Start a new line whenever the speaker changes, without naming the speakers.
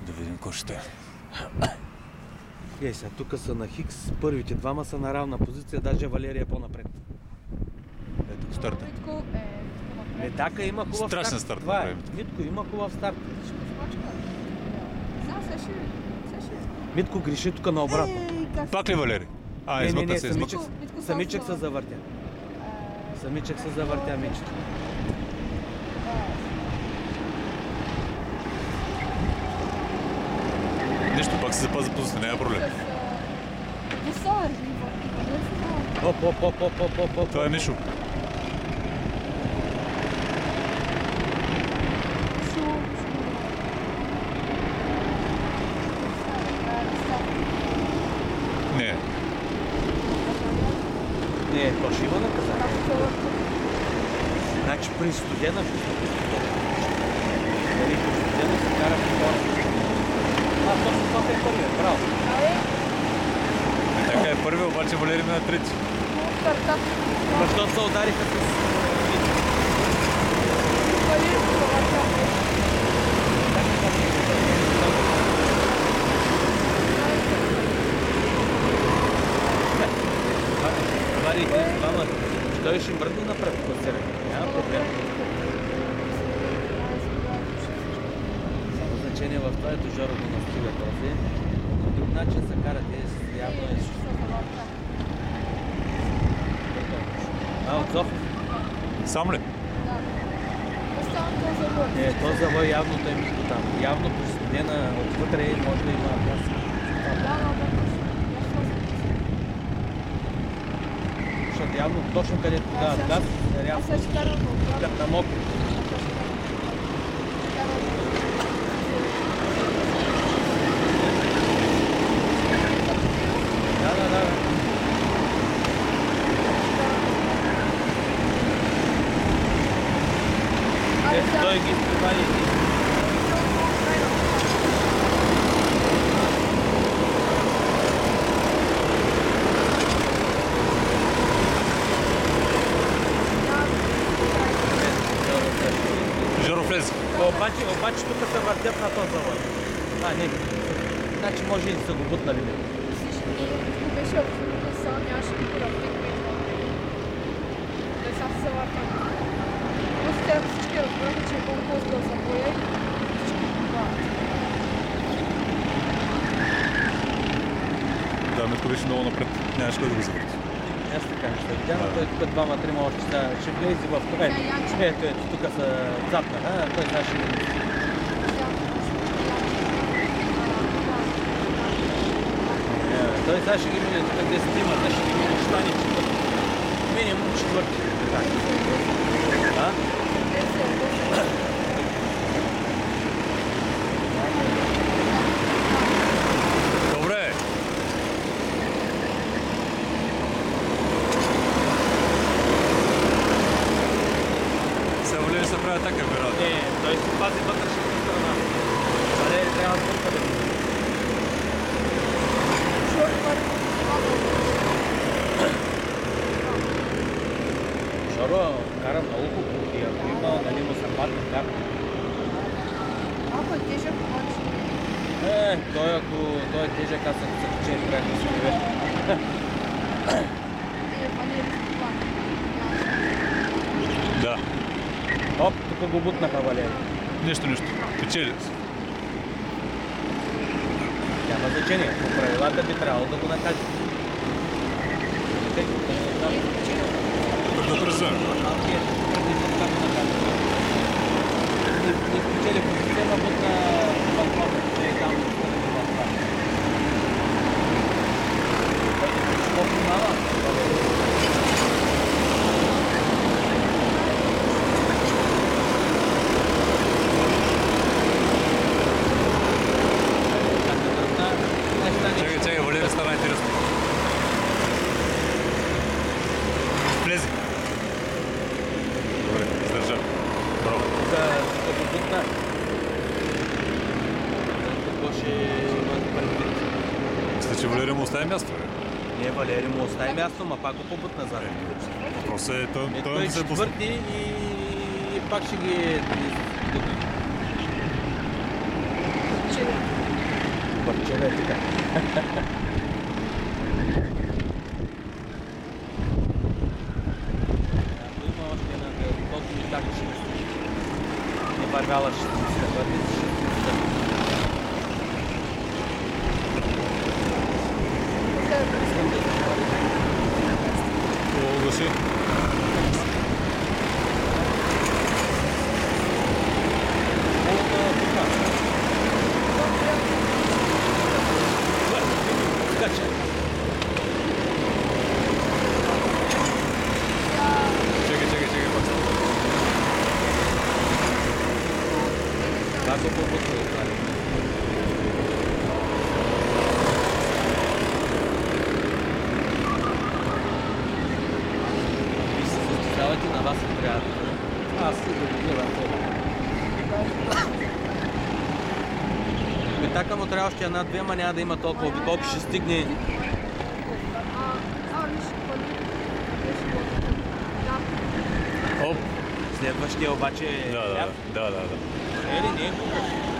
Да видим какво ще е.
Сега, тук са на Хикс, първите двама са на равна позиция, даже Валерия е по-напред.
Ето, старта.
Митко
Метака има хубав
Страшен
старт.
старт
Това е.
направи.
Митко има хубав старт.
Сега ще
Митко греши тук наобратно.
Пак ли Валери? Измъкна се, измъкна.
Самичък се завъртя. Самичък се завъртя, Мичко.
Нещо пак се запази позиция, няма проблем.
Оп.
Това е Мишо. Не.
Не, то ще има наказание. Значи при студена ще се при студена. Дали при студена се кара по хората. Точно това е първият, браво.
Така е първи, обаче Валери на трети.
Защо се удариха с... Варите двама. Той ще мръдне напред в класиране. Няма проблем. Само значение в това ето Жоро го настига този. По друг начин се карат явно е... От София?
Сам ли?
Да.
То завой явно той мисто там. Явно при студена отвътре може да има газ. Защото явно точно където дават газ, реално като на мокро. Да. Той ги изпревари.
Жоро влезе.
Обаче тук се въртят на този завод. Не. Значи може и да са го бутнали.
Беше абсолютно сам, нямаше никой да втекне. Сега се завъртам. Просто всички разбраха, че е по-просто да забоя и всички побават.
Да, Митко беше много напред. Нямаше кой да го завърти.
Аз така ще видя, но той тук двама-трима още ще влезе в това. Ето, тук са задна, той сега ще го... Той сега ще ги мине тук 10 има, ще ги мине штани минимум четвърти.
Добре. Сега Валери се прави така, вероятно.
Не, той си пази вътрешната страна. Валери трябва да бърка да мине. Жоро кара много хубаво и ако има, нали му се падне карта.
Ако е тежък, обаче.
Той е тежък, аз ако се каче, трябва да се привежда.
Да.
Оп, тук го бутнаха Валери.
Нищо. Печели.
Няма значение. По правилата би трябвало да го накаже.
Да бърза.
Не спечели по система, бутна платформа. Не е там. Какво внимава?
Чакай, Валери стана интересно. Влезе. Добре, издържа. Браво.
Като бутна. Какво ще имат предвид?
Мисля, че Валери му остави място.
Не, Валери му остави място, ма пак го побутна назад.
Въпросът е,
Той е
се
четвърти и пак ще ги...
Че
Къде е така? Има още една, колко ми така ще не вървяла, ще се върви, ще се
Много си. Чекай, пак.
Kako po stvari? Ви се състезавате, на вас не трябва. Аз се гледам това. Така му трябва още една-две, ама няма да има толкова обиколки, ще стигне.
Виж,
Оп.
Следващия обаче е
Да.
Е ли, не е кукаш.